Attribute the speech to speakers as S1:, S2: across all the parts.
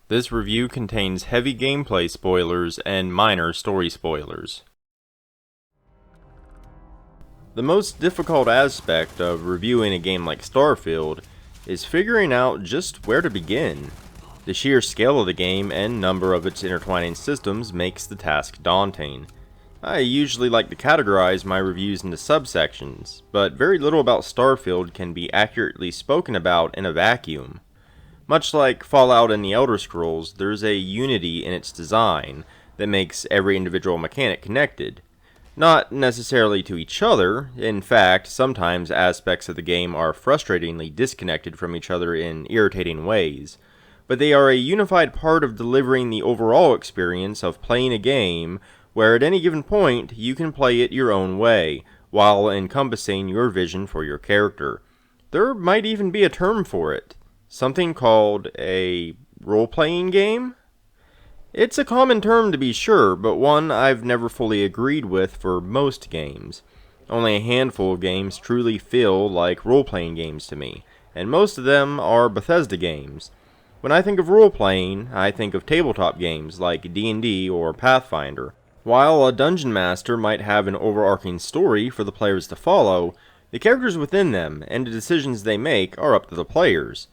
S1: This review contains heavy gameplay spoilers and minor story spoilers. The most difficult aspect of reviewing a game like Starfield is figuring out just where to begin. The sheer scale of the game and number of its intertwining systems makes the task daunting. I usually like to categorize my reviews into subsections, but very little about Starfield can be accurately spoken about in a vacuum. Much like Fallout and the Elder Scrolls, there is a unity in its design that makes every individual mechanic connected. Not necessarily to each other. In fact, sometimes aspects of the game are frustratingly disconnected from each other in irritating ways, but they are a unified part of delivering the overall experience of playing a game where at any given point you can play it your own way, while encompassing your vision for your character. There might even be a term for it. Something called a role-playing game? It's a common term to be sure, but one I've never fully agreed with for most games. Only a handful of games truly feel like role-playing games to me, and most of them are Bethesda games. When I think of role-playing, I think of tabletop games like D&D or Pathfinder. While a dungeon master might have an overarching story for the players to follow, the characters within them and the decisions they make are up to the players.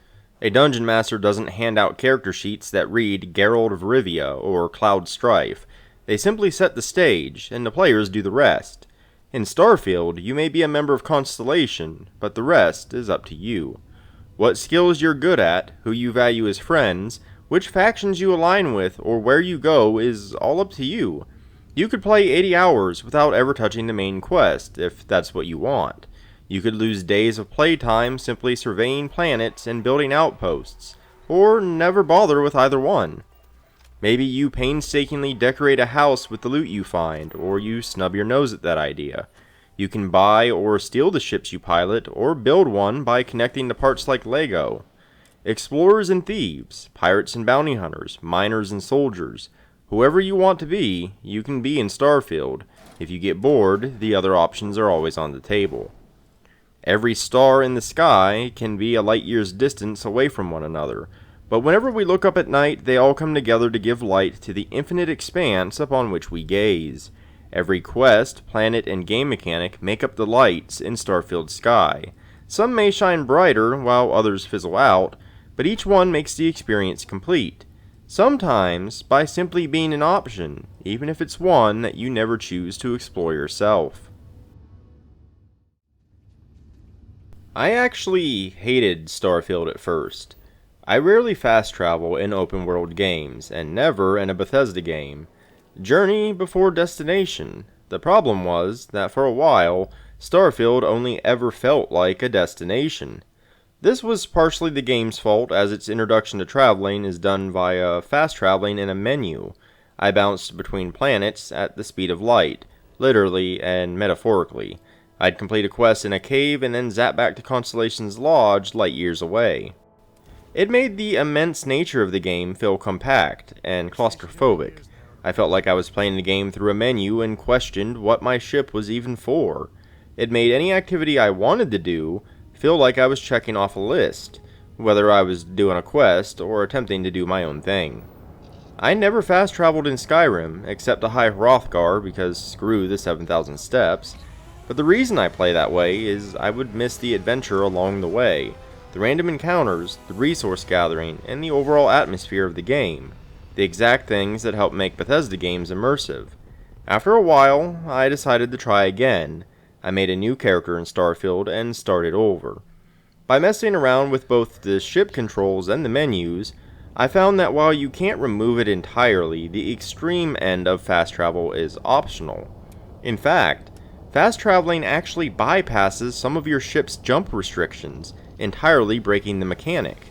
S1: A dungeon master doesn't hand out character sheets that read Geralt of Rivia or Cloud Strife. They simply set the stage, and the players do the rest. In Starfield, you may be a member of Constellation, but the rest is up to you. What skills you're good at, who you value as friends, which factions you align with, or where you go is all up to you. You could play 80 hours without ever touching the main quest, if that's what you want. You could lose days of playtime simply surveying planets and building outposts, or never bother with either one. Maybe you painstakingly decorate a house with the loot you find, or you snub your nose at that idea. You can buy or steal the ships you pilot, or build one by connecting the parts like Lego. Explorers and thieves, pirates and bounty hunters, miners and soldiers. Whoever you want to be, you can be in Starfield. If you get bored, the other options are always on the table. Every star in the sky can be a light year's distance away from one another, but whenever we look up at night, they all come together to give light to the infinite expanse upon which we gaze. Every quest, planet, and game mechanic make up the lights in Starfield's sky. Some may shine brighter, while others fizzle out, but each one makes the experience complete. Sometimes by simply being an option, even if it's one that you never choose to explore yourself. I actually hated Starfield at first. I rarely fast travel in open world games, and never in a Bethesda game. Journey before destination. The problem was that for a while, Starfield only ever felt like a destination. This was partially the game's fault, as its introduction to traveling is done via fast traveling in a menu. I bounced between planets at the speed of light, literally and metaphorically. I'd complete a quest in a cave and then zap back to Constellation's Lodge light years away. It made the immense nature of the game feel compact and claustrophobic. I felt like I was playing the game through a menu and questioned what my ship was even for. It made any activity I wanted to do feel like I was checking off a list, whether I was doing a quest or attempting to do my own thing. I never fast traveled in Skyrim, except to High Hrothgar because screw the 7,000 steps. But the reason I play that way is I would miss the adventure along the way, the random encounters, the resource gathering, and the overall atmosphere of the game, the exact things that help make Bethesda games immersive. After a while, I decided to try again. I made a new character in Starfield and started over. By messing around with both the ship controls and the menus, I found that while you can't remove it entirely, the extreme end of fast travel is optional. In fact, fast traveling actually bypasses some of your ship's jump restrictions, entirely breaking the mechanic.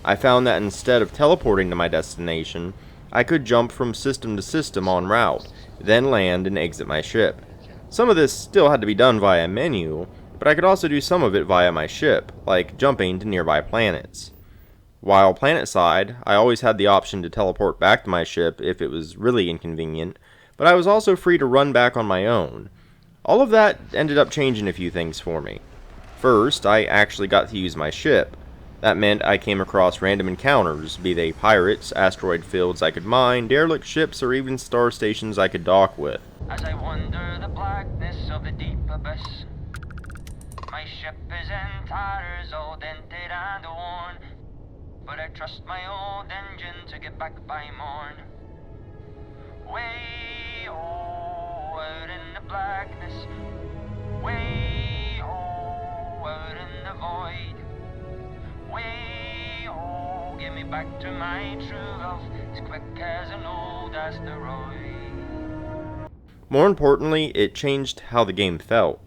S1: I found that instead of teleporting to my destination, I could jump from system to system en route, then land and exit my ship. Some of this still had to be done via menu, but I could also do some of it via my ship, like jumping to nearby planets. While planet-side, I always had the option to teleport back to my ship if it was really inconvenient, but I was also free to run back on my own. All of that ended up changing a few things for me. First, I actually got to use my ship. That meant I came across random encounters, be they pirates, asteroid fields I could mine, derelict ships, or even star stations I could dock with.
S2: As I wander the blackness of the deep abyss, my ship is in tatters, all dented and worn, but I trust my old engine to get back by morn. Way out in the blackness, way out in the void, way get me back to my true love, as quick as an old asteroid.
S1: More importantly, it changed how the game felt.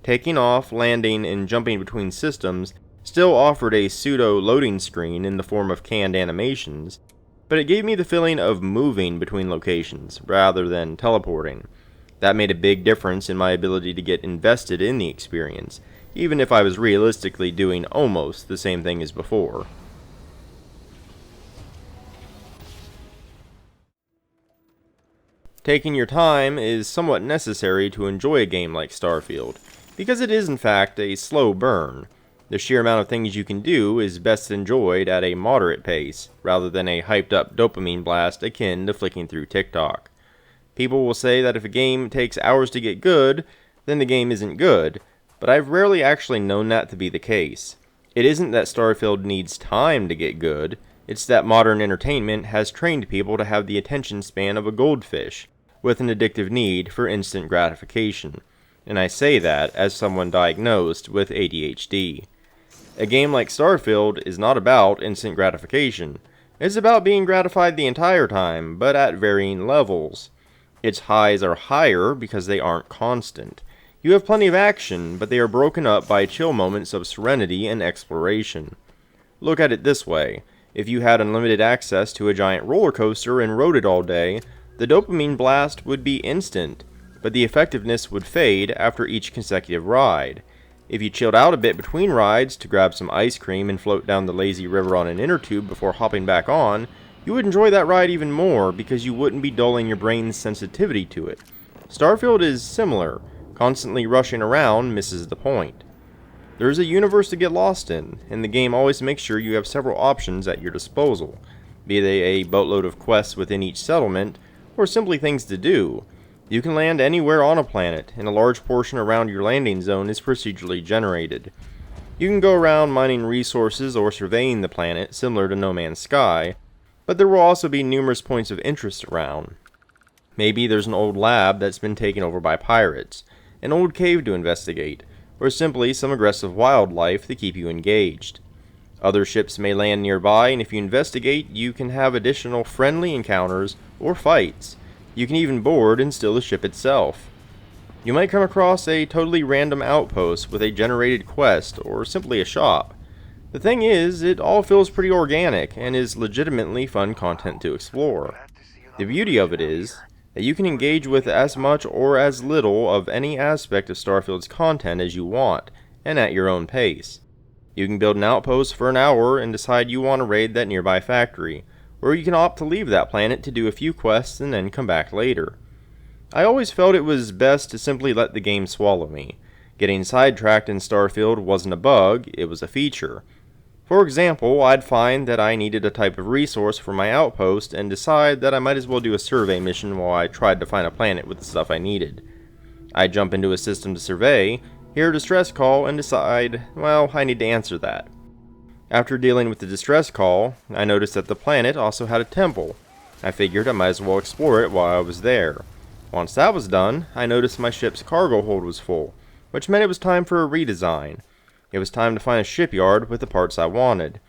S1: Taking off, landing, and jumping between systems still offered a pseudo-loading screen in the form of canned animations, but it gave me the feeling of moving between locations, rather than teleporting. That made a big difference in my ability to get invested in the experience, even if I was realistically doing almost the same thing as before. Taking your time is somewhat necessary to enjoy a game like Starfield, because it is in fact a slow burn. The sheer amount of things you can do is best enjoyed at a moderate pace, rather than a hyped up dopamine blast akin to flicking through TikTok. People will say that if a game takes hours to get good, then the game isn't good, but I've rarely actually known that to be the case. It isn't that Starfield needs time to get good, it's that modern entertainment has trained people to have the attention span of a goldfish, with an addictive need for instant gratification, and I say that as someone diagnosed with ADHD. A game like Starfield is not about instant gratification. It's about being gratified the entire time, but at varying levels. Its highs are higher because they aren't constant. You have plenty of action, but they are broken up by chill moments of serenity and exploration. Look at it this way. If you had unlimited access to a giant roller coaster and rode it all day, the dopamine blast would be instant, but the effectiveness would fade after each consecutive ride. If you chilled out a bit between rides to grab some ice cream and float down the lazy river on an inner tube before hopping back on, you would enjoy that ride even more because you wouldn't be dulling your brain's sensitivity to it. Starfield is similar. Constantly rushing around misses the point. There's a universe to get lost in, and the game always makes sure you have several options at your disposal, be they a boatload of quests within each settlement, or simply things to do. You can land anywhere on a planet, and a large portion around your landing zone is procedurally generated. You can go around mining resources or surveying the planet, similar to No Man's Sky, but there will also be numerous points of interest around. Maybe there's an old lab that's been taken over by pirates, an old cave to investigate, or simply some aggressive wildlife to keep you engaged. Other ships may land nearby, and if you investigate, you can have additional friendly encounters or fights. You can even board and steal the ship itself. You might come across a totally random outpost with a generated quest, or simply a shop. The thing is, it all feels pretty organic, and is legitimately fun content to explore. The beauty of it is that you can engage with as much or as little of any aspect of Starfield's content as you want, and at your own pace. You can build an outpost for an hour and decide you want to raid that nearby factory, or you can opt to leave that planet to do a few quests and then come back later. I always felt it was best to simply let the game swallow me. Getting sidetracked in Starfield wasn't a bug, it was a feature. For example, I'd find that I needed a type of resource for my outpost and decide that I might as well do a survey mission while I tried to find a planet with the stuff I needed. I'd jump into a system to survey, hear a distress call, and decide, well, I need to answer that. After dealing with the distress call, I noticed that the planet also had a temple. I figured I might as well explore it while I was there. Once that was done, I noticed my ship's cargo hold was full, which meant it was time for a redesign. It was time to find a shipyard with the parts I wanted.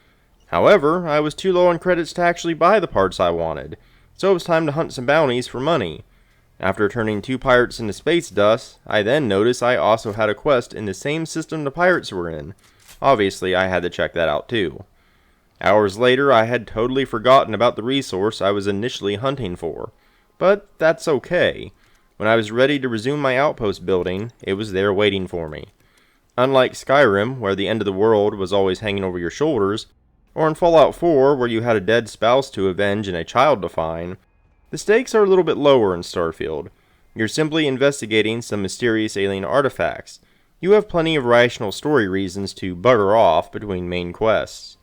S1: However, I was too low on credits to actually buy the parts I wanted, so it was time to hunt some bounties for money. After turning 2 pirates into space dust, I then noticed I also had a quest in the same system the pirates were in. Obviously, I had to check that out too. Hours later, I had totally forgotten about the resource I was initially hunting for. But that's okay. When I was ready to resume my outpost building, it was there waiting for me. Unlike Skyrim, where the end of the world was always hanging over your shoulders, or in Fallout 4, where you had a dead spouse to avenge and a child to find, the stakes are a little bit lower in Starfield. You're simply investigating some mysterious alien artifacts. You have plenty of rational story reasons to bugger off between main quests.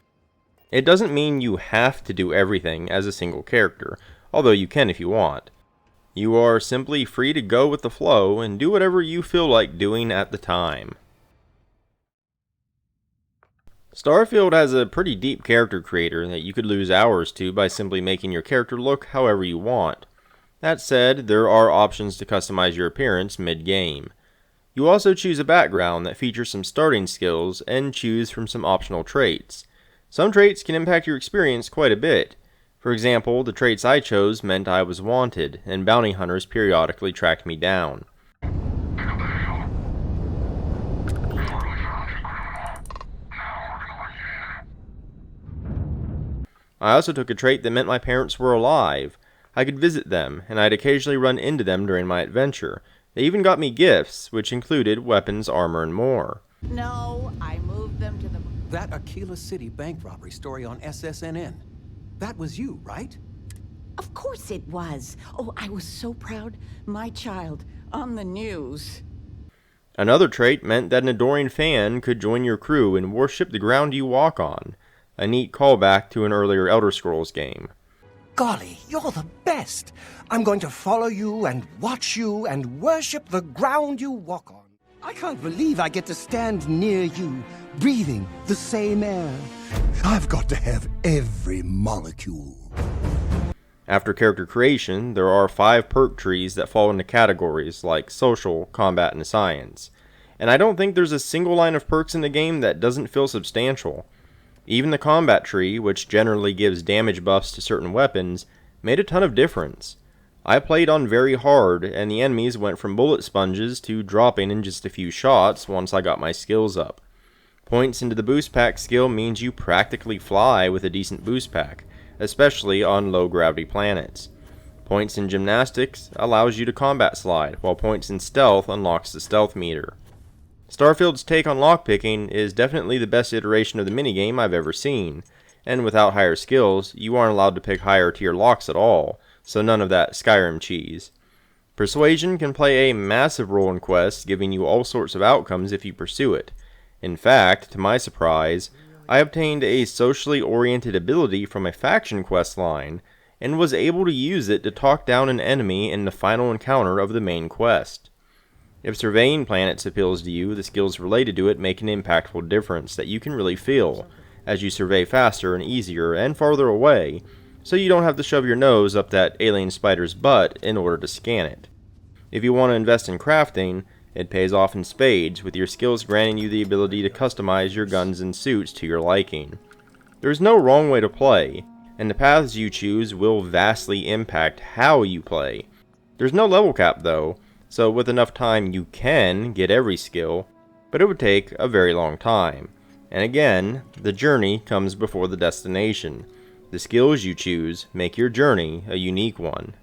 S1: It doesn't mean you have to do everything as a single character, although you can if you want. You are simply free to go with the flow and do whatever you feel like doing at the time. Starfield has a pretty deep character creator that you could lose hours to by simply making your character look however you want. That said, there are options to customize your appearance mid-game. You also choose a background that features some starting skills and choose from some optional traits. Some traits can impact your experience quite a bit. For example, the traits I chose meant I was wanted, and bounty hunters periodically tracked me down. I also took a trait that meant my parents were alive. I could visit them, and I'd occasionally run into them during my adventure. They even got me gifts, which included weapons, armor, and more.
S3: No, I moved them to the...
S4: That Aquila City bank robbery story on SSNN. That was you, right?
S3: Of course it was. Oh, I was so proud. My child, on the news.
S1: Another trait meant that an adoring fan could join your crew and worship the ground you walk on. A neat callback to an earlier Elder Scrolls game.
S5: Golly, you're the best. I'm going to follow you and watch you and worship the ground you walk on. I can't believe I get to stand near you, breathing the same air. I've got to have every molecule.
S1: After character creation, there are 5 perk trees that fall into categories like social, combat, and science. And I don't think there's a single line of perks in the game that doesn't feel substantial. Even the combat tree, which generally gives damage buffs to certain weapons, made a ton of difference. I played on very hard, and the enemies went from bullet sponges to dropping in just a few shots once I got my skills up. Points into the boost pack skill means you practically fly with a decent boost pack, especially on low gravity planets. Points in gymnastics allows you to combat slide, while points in stealth unlocks the stealth meter. Starfield's take on lockpicking is definitely the best iteration of the minigame I've ever seen, and without higher skills, you aren't allowed to pick higher tier locks at all, so none of that Skyrim cheese. Persuasion can play a massive role in quests, giving you all sorts of outcomes if you pursue it. In fact, to my surprise, I obtained a socially oriented ability from a faction quest line, and was able to use it to talk down an enemy in the final encounter of the main quest. If surveying planets appeals to you, the skills related to it make an impactful difference that you can really feel, as you survey faster and easier and farther away, so you don't have to shove your nose up that alien spider's butt in order to scan it. If you want to invest in crafting, it pays off in spades, with your skills granting you the ability to customize your guns and suits to your liking. There is no wrong way to play, and the paths you choose will vastly impact how you play. There's no level cap though, so with enough time you can get every skill, but it would take a very long time. And again, the journey comes before the destination. The skills you choose make your journey a unique one.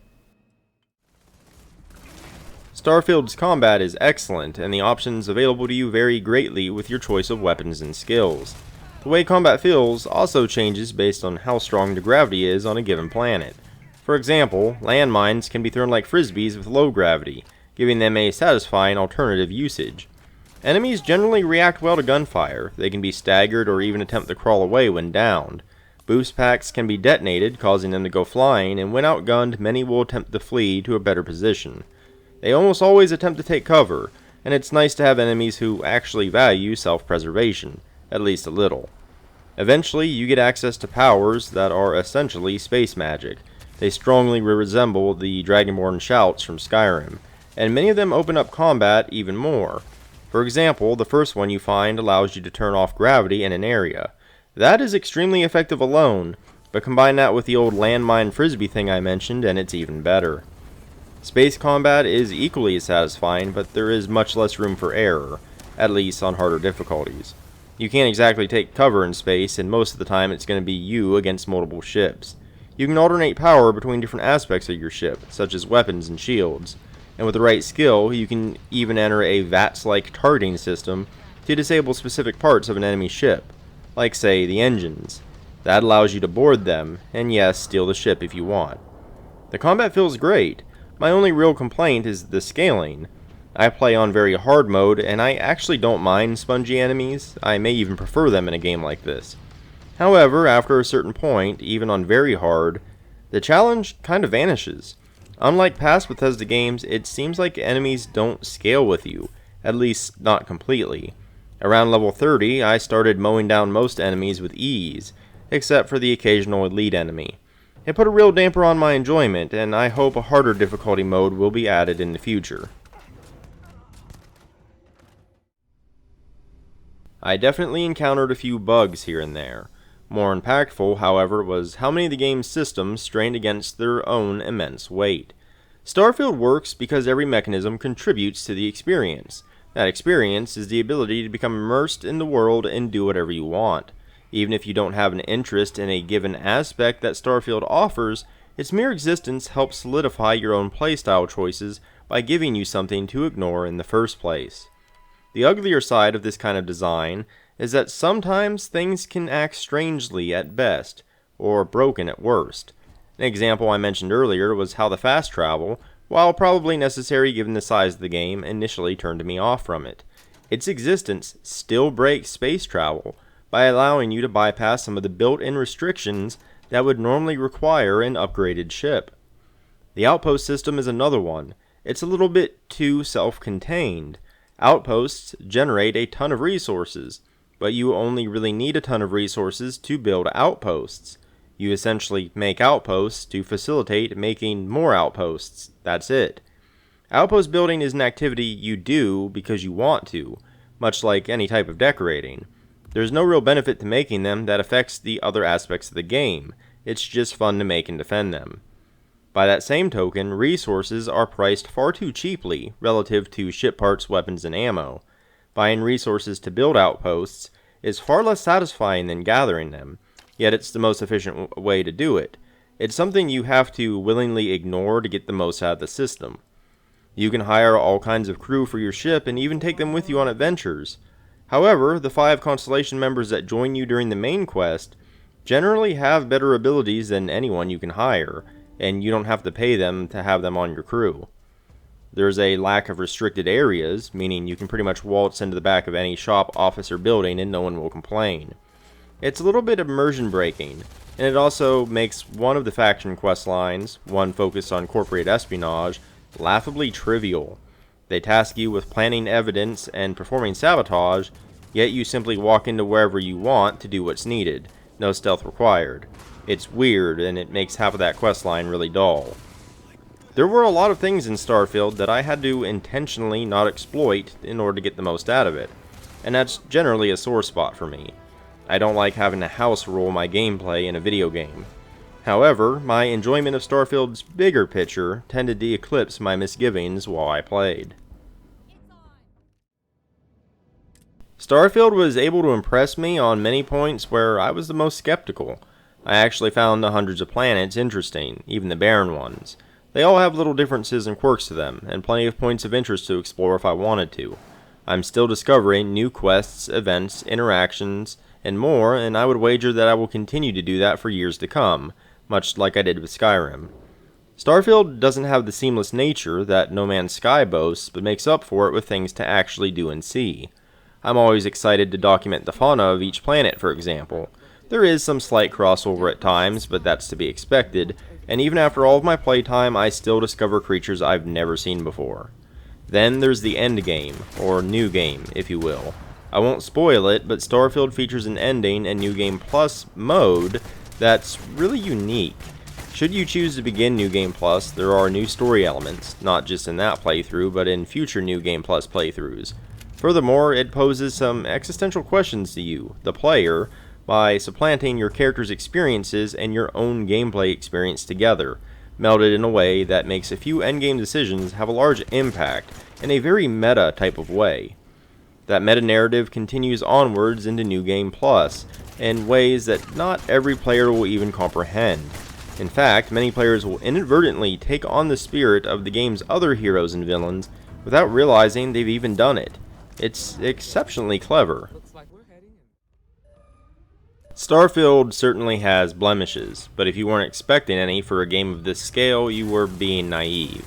S1: Starfield's combat is excellent, and the options available to you vary greatly with your choice of weapons and skills. The way combat feels also changes based on how strong the gravity is on a given planet. For example, landmines can be thrown like frisbees with low gravity, giving them a satisfying alternative usage. Enemies generally react well to gunfire. They can be staggered or even attempt to crawl away when downed. Boost packs can be detonated, causing them to go flying, and when outgunned, many will attempt to flee to a better position. They almost always attempt to take cover, and it's nice to have enemies who actually value self-preservation, at least a little. Eventually, you get access to powers that are essentially space magic. They strongly resemble the Dragonborn shouts from Skyrim, and many of them open up combat even more. For example, the first one you find allows you to turn off gravity in an area. That is extremely effective alone, but combine that with the old landmine frisbee thing I mentioned and it's even better. Space combat is equally as satisfying, but there is much less room for error, at least on harder difficulties. You can't exactly take cover in space, and most of the time it's going to be you against multiple ships. You can alternate power between different aspects of your ship, such as weapons and shields. And with the right skill, you can even enter a VATS-like targeting system to disable specific parts of an enemy ship, like say the engines. That allows you to board them, and yes, steal the ship if you want. The combat feels great. My only real complaint is the scaling. I play on very hard mode, and I actually don't mind spongy enemies. I may even prefer them in a game like this. However, after a certain point, even on very hard, the challenge kind of vanishes. Unlike past Bethesda games, it seems like enemies don't scale with you, at least not completely. Around level 30, I started mowing down most enemies with ease, except for the occasional elite enemy. It put a real damper on my enjoyment, and I hope a harder difficulty mode will be added in the future. I definitely encountered a few bugs here and there. More impactful, however, was how many of the game's systems strained against their own immense weight. Starfield works because every mechanism contributes to the experience. That experience is the ability to become immersed in the world and do whatever you want. Even if you don't have an interest in a given aspect that Starfield offers, its mere existence helps solidify your own playstyle choices by giving you something to ignore in the first place. The uglier side of this kind of design is that sometimes things can act strangely at best, or broken at worst. An example I mentioned earlier was how the fast travel, while probably necessary given the size of the game, initially turned me off from it. Its existence still breaks space travel by allowing you to bypass some of the built-in restrictions that would normally require an upgraded ship. The outpost system is another one. It's a little bit too self-contained. Outposts generate a ton of resources, but you only really need a ton of resources to build outposts. You essentially make outposts to facilitate making more outposts. That's it. Outpost building is an activity you do because you want to, much like any type of decorating. There's no real benefit to making them that affects the other aspects of the game. It's just fun to make and defend them. By that same token, resources are priced far too cheaply relative to ship parts, weapons, and ammo. Buying resources to build outposts is far less satisfying than gathering them, yet it's the most efficient way to do it. It's something you have to willingly ignore to get the most out of the system. You can hire all kinds of crew for your ship and even take them with you on adventures. However, the 5 Constellation members that join you during the main quest generally have better abilities than anyone you can hire, and you don't have to pay them to have them on your crew. There's a lack of restricted areas, meaning you can pretty much waltz into the back of any shop, office, or building and no one will complain. It's a little bit immersion breaking, and it also makes one of the faction quest lines, one focused on corporate espionage, laughably trivial. They task you with planning evidence and performing sabotage, yet you simply walk into wherever you want to do what's needed, no stealth required. It's weird, and it makes half of that quest line really dull. There were a lot of things in Starfield that I had to intentionally not exploit in order to get the most out of it, and that's generally a sore spot for me. I don't like having to house rule my gameplay in a video game. However, my enjoyment of Starfield's bigger picture tended to eclipse my misgivings while I played. Starfield was able to impress me on many points where I was the most skeptical. I actually found the hundreds of planets interesting, even the barren ones. They all have little differences and quirks to them, and plenty of points of interest to explore if I wanted to. I'm still discovering new quests, events, interactions, and more, and I would wager that I will continue to do that for years to come, much like I did with Skyrim. Starfield doesn't have the seamless nature that No Man's Sky boasts, but makes up for it with things to actually do and see. I'm always excited to document the fauna of each planet, for example. There is some slight crossover at times, but that's to be expected, and even after all of my playtime, I still discover creatures I've never seen before. Then there's the end game, or new game, if you will. I won't spoil it, but Starfield features an ending and New Game Plus mode that's really unique. Should you choose to begin New Game Plus, there are new story elements, not just in that playthrough, but in future New Game Plus playthroughs. Furthermore, it poses some existential questions to you, the player, by supplanting your character's experiences and your own gameplay experience together, melded in a way that makes a few endgame decisions have a large impact in a very meta type of way. That meta-narrative continues onwards into New Game Plus, in ways that not every player will even comprehend. In fact, many players will inadvertently take on the spirit of the game's other heroes and villains without realizing they've even done it. It's exceptionally clever. Starfield certainly has blemishes, but if you weren't expecting any for a game of this scale, you were being naive.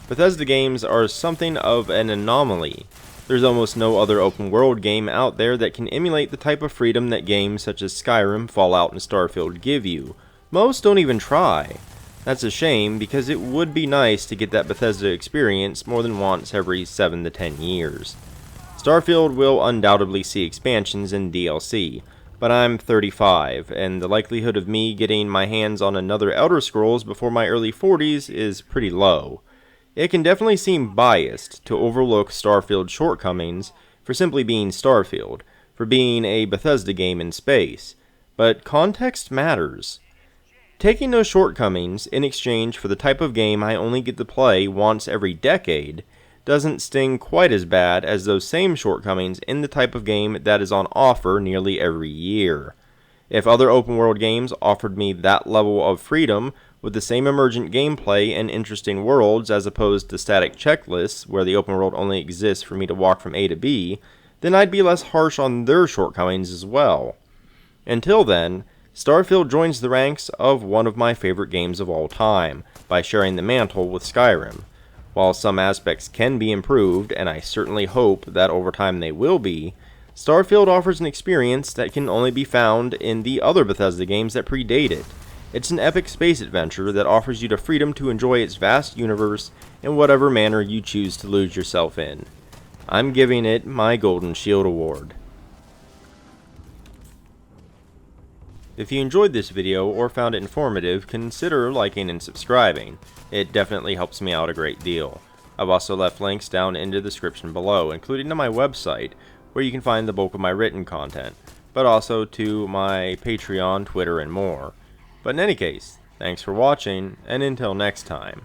S1: Bethesda games are something of an anomaly. There's almost no other open world game out there that can emulate the type of freedom that games such as Skyrim, Fallout, and Starfield give you. Most don't even try. That's a shame, because it would be nice to get that Bethesda experience more than once every 7 to 10 years. Starfield will undoubtedly see expansions and DLC, but I'm 35, and the likelihood of me getting my hands on another Elder Scrolls before my early 40s is pretty low. It can definitely seem biased to overlook Starfield's shortcomings for simply being Starfield, for being a Bethesda game in space, but context matters. Taking those shortcomings in exchange for the type of game I only get to play once every decade doesn't sting quite as bad as those same shortcomings in the type of game that is on offer nearly every year. If other open world games offered me that level of freedom with the same emergent gameplay and interesting worlds as opposed to static checklists where the open world only exists for me to walk from A to B, then I'd be less harsh on their shortcomings as well. Until then, Starfield joins the ranks of one of my favorite games of all time by sharing the mantle with Skyrim. While some aspects can be improved, and I certainly hope that over time they will be, Starfield offers an experience that can only be found in the other Bethesda games that predate it. It's an epic space adventure that offers you the freedom to enjoy its vast universe in whatever manner you choose to lose yourself in. I'm giving it my Golden Shield Award. If you enjoyed this video or found it informative, consider liking and subscribing. It definitely helps me out a great deal. I've also left links down in the description below, including to my website, where you can find the bulk of my written content, but also to my Patreon, Twitter, and more. But in any case, thanks for watching, and until next time.